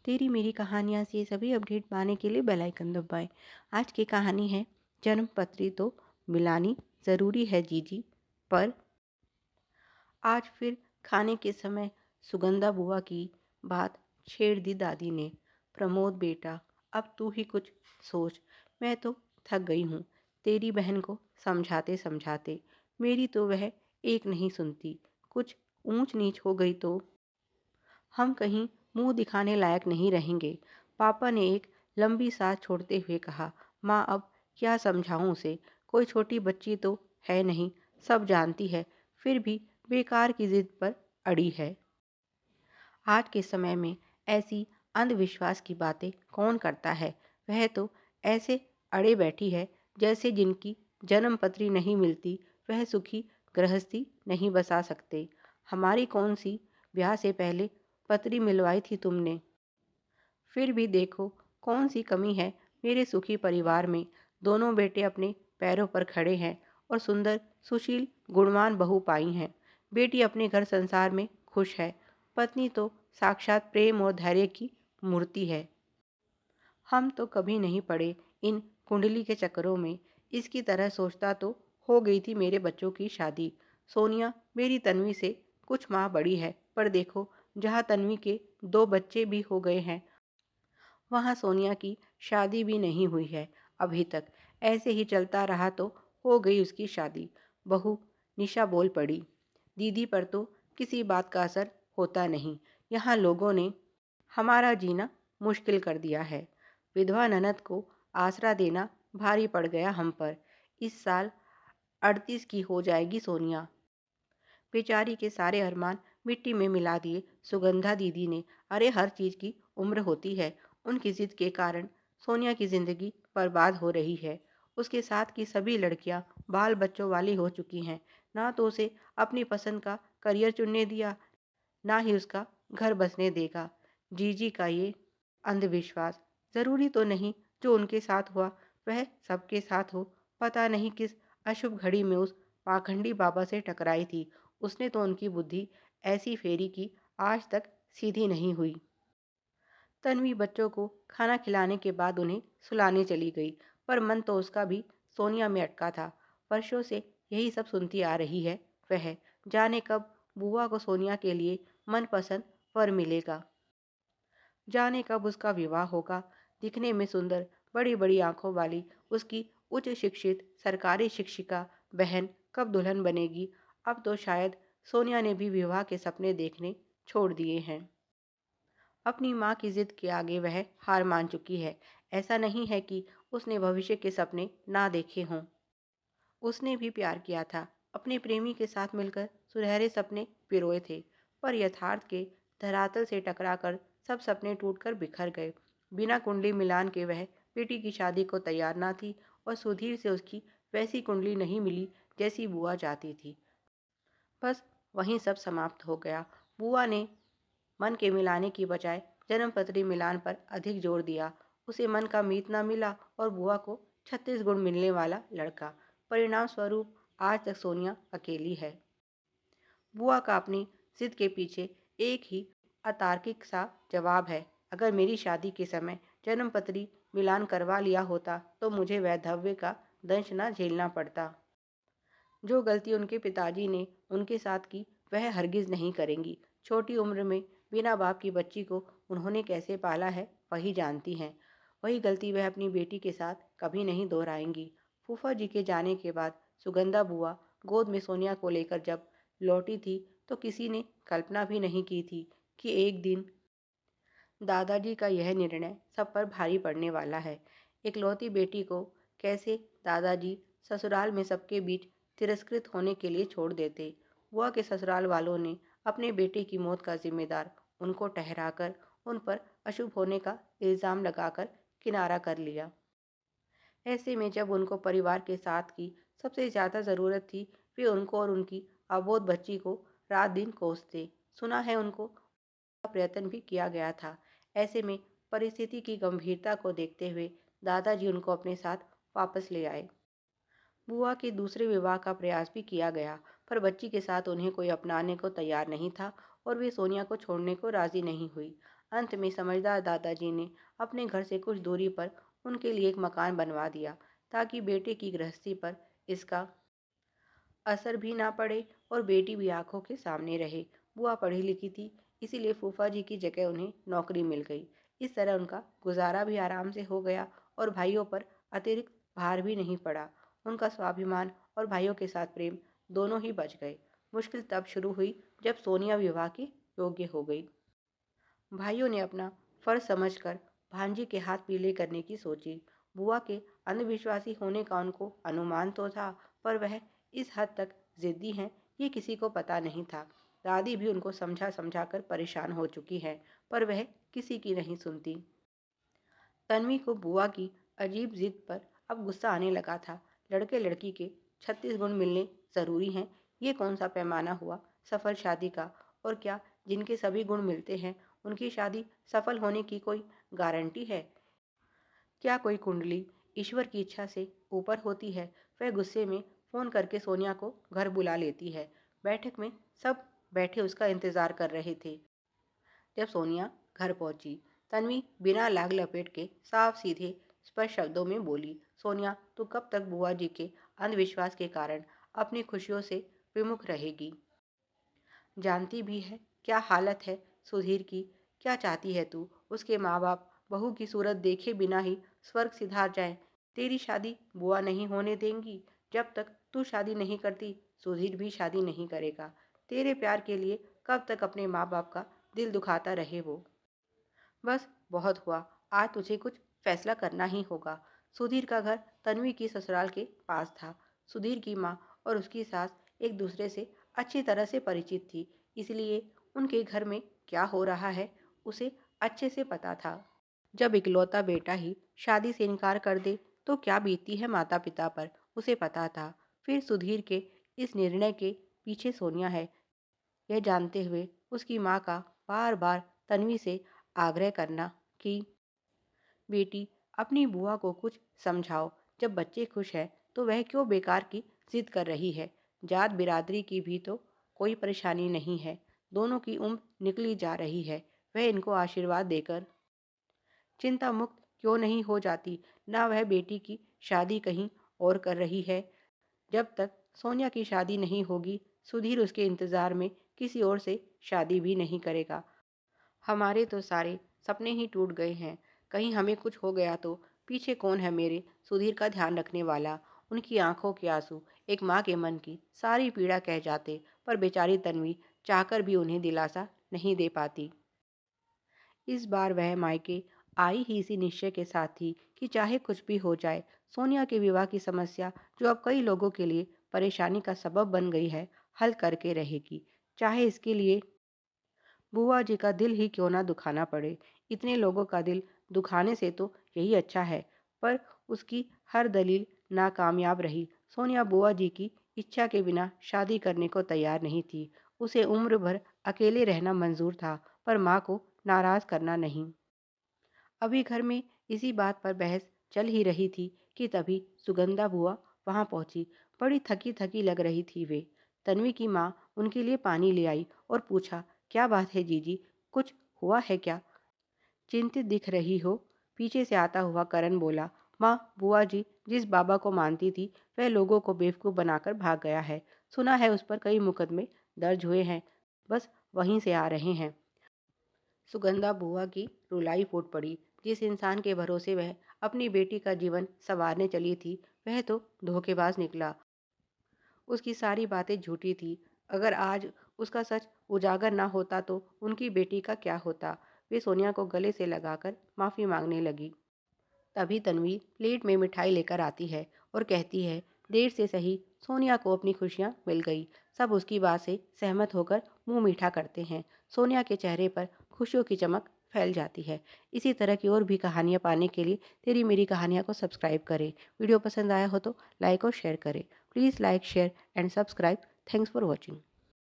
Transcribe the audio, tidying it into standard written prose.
तेरी मेरी कहानियाँ से सभी अपडेट पाने के लिए बेल आइकन दबाएं। आज की कहानी है जन्मपत्री तो मिलानी ज़रूरी है जीजी। पर आज फिर खाने के समय सुगंधा बुआ की बात छेड़ दी दादी ने। प्रमोद बेटा, अब तू ही कुछ सोच। मैं तो थक गई हूँ तेरी बहन को समझाते समझाते। मेरी तो वह एक नहीं सुनती। कुछ ऊंच नीच हो गई तो हम कहीं मुंह दिखाने लायक नहीं रहेंगे। पापा ने एक लंबी सांस छोड़ते हुए कहा। माँ, अब क्या समझाऊं उसे? कोई छोटी बच्ची तो है नहीं, सब जानती है, फिर भी बेकार की जिद पर अड़ी है। आज के समय में ऐसी अंधविश्वास की बातें कौन करता है? वह तो ऐसे अड़े बैठी है जैसे जिनकी जन्म पत्री नहीं मिलती वह सुखी गृहस्थी नहीं बसा सकते। हमारी कौन सी ब्याह से पहले पत्री मिलवाई थी तुमने? फिर भी देखो कौन सी कमी है मेरे सुखी परिवार में। दोनों बेटे अपने पैरों पर खड़े हैं और सुंदर सुशील गुणवान बहू पाई हैं। बेटी अपने घर संसार में खुश है। पत्नी तो साक्षात प्रेम और धैर्य की मूर्ति है। हम तो कभी नहीं पड़े इन कुंडली के चक्करों में। इसकी तरह सोचता तो हो गई थी मेरे बच्चों की शादी। सोनिया मेरी तन्वी से कुछ माह बड़ी है, पर देखो जहाँ तन्वी के दो बच्चे भी हो गए हैं वहाँ सोनिया की शादी भी नहीं हुई है अभी तक। ऐसे ही चलता रहा तो हो गई उसकी शादी। बहू निशा बोल पड़ी। दीदी पर तो किसी बात का असर होता नहीं। यहाँ लोगों ने हमारा जीना मुश्किल कर दिया है। विधवा ननद को आसरा देना भारी पड़ गया हम पर। इस साल 38 की हो जाएगी सोनिया। बेचारी के सारे अरमान मिट्टी में मिला दिए सुगंधा दीदी ने। अरे हर चीज़ की उम्र होती है। उनकी जिद के कारण सोनिया की ज़िंदगी बर्बाद हो रही है। उसके साथ की सभी लड़कियां बाल बच्चों वाली हो चुकी हैं। ना तो उसे अपनी पसंद का करियर चुनने दिया, ना ही उसका घर बसने देगा। जीजी का ये अंधविश्वास ज़रूरी तो नहीं जो उनके साथ हुआ वह सबके साथ हो। पता नहीं किस अशुभ घड़ी में उस पाखंडी बाबा से टकराई थी। उसने तो उनकी बुद्धि ऐसी फेरी की आज तक सीधी नहीं हुई। तन्वी बच्चों को खाना खिलाने के बाद उन्हें सुलाने चली गई, पर मन तो उसका भी सोनिया में अटका था। वर्षों से यही सब सुनती आ रही है वह। जाने कब बुआ को सोनिया के लिए मनपसंद वर मिलेगा। जाने कब उसका विवाह होगा। दिखने में सुंदर, बड़ी बड़ी आंखों वाली उसकी उच्च शिक्षित सरकारी शिक्षिका बहन कब दुल्हन बनेगी। अब तो शायद सोनिया ने भी विवाह के सपने देखने छोड़ दिए हैं। अपनी माँ की जिद के आगे वह हार मान चुकी है। ऐसा नहीं है कि उसने भविष्य के सपने ना देखे हों। उसने भी प्यार किया था, अपने प्रेमी के साथ मिलकर सुनहरे सपने पिरोए थे, पर यथार्थ के धरातल से टकराकर सब सपने टूटकर बिखर गए। बिना कुंडली मिलान के वह बेटी की शादी को तैयार ना थी और सुधीर से उसकी वैसी कुंडली नहीं मिली जैसी बुआ चाहती थी। बस वहीं सब समाप्त हो गया। बुआ ने मन के मिलाने की बजाय जन्मपत्री मिलान पर अधिक जोर दिया। उसे मन का मीत न मिला और बुआ को 36 गुण मिलने वाला लड़का। परिणाम स्वरूप आज तक सोनिया अकेली है। बुआ का अपनी जिद के पीछे एक ही अतार्किक सा जवाब है। अगर मेरी शादी के समय जन्मपत्री मिलान करवा लिया होता तो मुझे वैधव्य का दंश न झेलना पड़ता। जो गलती उनके पिताजी ने उनके साथ की वह हरगिज नहीं करेंगी। छोटी उम्र में बिना बाप की बच्ची को उन्होंने कैसे पाला है वही जानती हैं। वही गलती वह अपनी बेटी के साथ कभी नहीं दोहराएंगी। फूफा जी के जाने के बाद सुगंधा बुआ गोद में सोनिया को लेकर जब लौटी थी तो किसी ने कल्पना भी नहीं की थी कि एक दिन दादाजी का यह निर्णय सब पर भारी पड़ने वाला है। इकलौती बेटी को कैसे दादाजी ससुराल में सबके बीच तिरस्कृत होने के लिए छोड़ देते। बुआ के ससुराल वालों ने अपने बेटे की मौत का जिम्मेदार उनको ठहराकर उन पर अशुभ होने का इल्ज़ाम लगाकर किनारा कर लिया। ऐसे में जब उनको परिवार के साथ की सबसे ज़्यादा ज़रूरत थी वे उनको और उनकी अबोध बच्ची को रात दिन कोसते। सुना है उनको का प्रयत्न भी किया गया था। ऐसे में परिस्थिति की गंभीरता को देखते हुए दादाजी उनको अपने साथ वापस ले आए। बुआ के दूसरे विवाह का प्रयास भी किया गया, पर बच्ची के साथ उन्हें कोई अपनाने को तैयार नहीं था और वे सोनिया को छोड़ने को राजी नहीं हुई। अंत में समझदार दादाजी ने अपने घर से कुछ दूरी पर उनके लिए एक मकान बनवा दिया, ताकि बेटे की गृहस्थी पर इसका असर भी ना पड़े और बेटी भी आंखों के सामने रहे। बुआ पढ़ी लिखी थी, इसीलिए फूफा जी की जगह उन्हें नौकरी मिल गई। इस तरह उनका गुजारा भी आराम से हो गया और भाइयों पर अतिरिक्त भार भी नहीं पड़ा। उनका स्वाभिमान और भाइयों के साथ प्रेम दोनों ही बच गए। मुश्किल तब शुरू हुई जब सोनिया विवाह की योग्य हो गई। भाइयों ने अपना फर्ज समझकर भांजी के हाथ पीले करने की सोची। बुआ के अंधविश्वासी होने का उनको अनुमान तो था, पर वह इस हद तक जिद्दी हैं ये किसी को पता नहीं था। दादी भी उनको समझा समझा कर परेशान हो चुकी है, पर वह किसी की नहीं सुनती। तन्वी को बुआ की अजीब जिद पर अब गुस्सा आने लगा था। लड़के लड़की के 36 गुण मिलने ज़रूरी हैं, ये कौन सा पैमाना हुआ सफल शादी का? और क्या जिनके सभी गुण मिलते हैं उनकी शादी सफल होने की कोई गारंटी है? क्या कोई कुंडली ईश्वर की इच्छा से ऊपर होती है? वह गुस्से में फ़ोन करके सोनिया को घर बुला लेती है। बैठक में सब बैठे उसका इंतज़ार कर रहे थे। जब सोनिया घर पहुंची, तन्वी बिना लाग लपेट के साफ सीधे स्पष्ट शब्दों में बोली, सोनिया तू कब तक बुआ जी के अंधविश्वास के कारण अपनी खुशियों से विमुख रहेगी? जानती भी है क्या हालत है सुधीर की? क्या चाहती है तू? उसके माँ बाप बहू की सूरत देखे बिना ही स्वर्ग सिधार जाएं। तेरी शादी बुआ नहीं होने देंगी। जब तक तू शादी नहीं करती सुधीर भी शादी नहीं करेगा। तेरे प्यार के लिए कब तक अपने माँ बाप का दिल दुखाता रहे वो? बस बहुत हुआ, आज तुझे कुछ फैसला करना ही होगा। सुधीर का घर तन्वी की ससुराल के पास था। सुधीर की माँ और उसकी सास एक दूसरे से अच्छी तरह से परिचित थी, इसलिए उनके घर में क्या हो रहा है उसे अच्छे से पता था। जब इकलौता बेटा ही शादी से इनकार कर दे तो क्या बीतती है माता पिता पर, उसे पता था। फिर सुधीर के इस निर्णय के पीछे सोनिया है, यह जानते हुए उसकी माँ का बार बार तन्वी से आग्रह करना कि बेटी अपनी बुआ को कुछ समझाओ, जब बच्चे खुश हैं तो वह क्यों बेकार की जिद कर रही है। जात बिरादरी की भी तो कोई परेशानी नहीं है, दोनों की उम्र निकली जा रही है। वह इनको आशीर्वाद देकर चिंता मुक्त क्यों नहीं हो जाती? ना वह बेटी की शादी कहीं और कर रही है। जब तक सोनिया की शादी नहीं होगी सुधीर उसके इंतज़ार में किसी और से शादी भी नहीं करेगा। हमारे तो सारे सपने ही टूट गए हैं, कहीं हमें कुछ हो गया तो पीछे कौन है मेरे सुधीर का ध्यान रखने वाला? उनकी आंखों के आंसू एक माँ के मन की सारी पीड़ा कह जाते, पर बेचारी तन्वी चाहकर भी उन्हें दिलासा नहीं दे पाती। इस बार वह मायके आई ही इसी निश्चय के साथ थी कि चाहे कुछ भी हो जाए, सोनिया के विवाह की समस्या जो अब कई लोगों के लिए परेशानी का सबब बन गई है, हल करके रहेगी, चाहे इसके लिए बुआ जी का दिल ही क्यों ना दुखाना पड़े। इतने लोगों का दिल दुखाने से तो यही अच्छा है। पर उसकी हर दलील नाकामयाब रही। सोनिया बुआ जी की इच्छा के बिना शादी करने को तैयार नहीं थी। उसे उम्र भर अकेले रहना मंजूर था, पर माँ को नाराज करना नहीं। अभी घर में इसी बात पर बहस चल ही रही थी कि तभी सुगंधा बुआ वहां पहुंची। बड़ी थकी थकी लग रही थी वे। तन्वी की माँ उनके लिए पानी ले आई और पूछा, क्या बात है जीजी, कुछ हुआ है क्या? चिंतित दिख रही हो? पीछे से आता हुआ करण बोला, माँ बुआ जी जिस बाबा को मानती थी वह लोगों को बेवकूफ़ बनाकर भाग गया है। सुना है उस पर कई मुकदमे दर्ज हुए हैं, बस वहीं से आ रहे हैं। सुगंधा बुआ की रुलाई फूट पड़ी। जिस इंसान के भरोसे वह अपनी बेटी का जीवन संवारने चली थी वह तो धोखेबाज निकला। उसकी सारी बातें झूठी थी। अगर आज उसका सच उजागर ना होता तो उनकी बेटी का क्या होता? वे सोनिया को गले से लगाकर माफ़ी मांगने लगी। तभी तन्वी प्लेट में मिठाई लेकर आती है और कहती है, देर से सही सोनिया को अपनी खुशियाँ मिल गई। सब उसकी बात से सहमत होकर मुंह मीठा करते हैं। सोनिया के चेहरे पर खुशियों की चमक फैल जाती है। इसी तरह की और भी कहानियाँ पाने के लिए तेरी मेरी कहानियाँ को सब्सक्राइब करें। वीडियो पसंद आया हो तो लाइक और शेयर करें। Please like share and subscribe. Thanks for watching.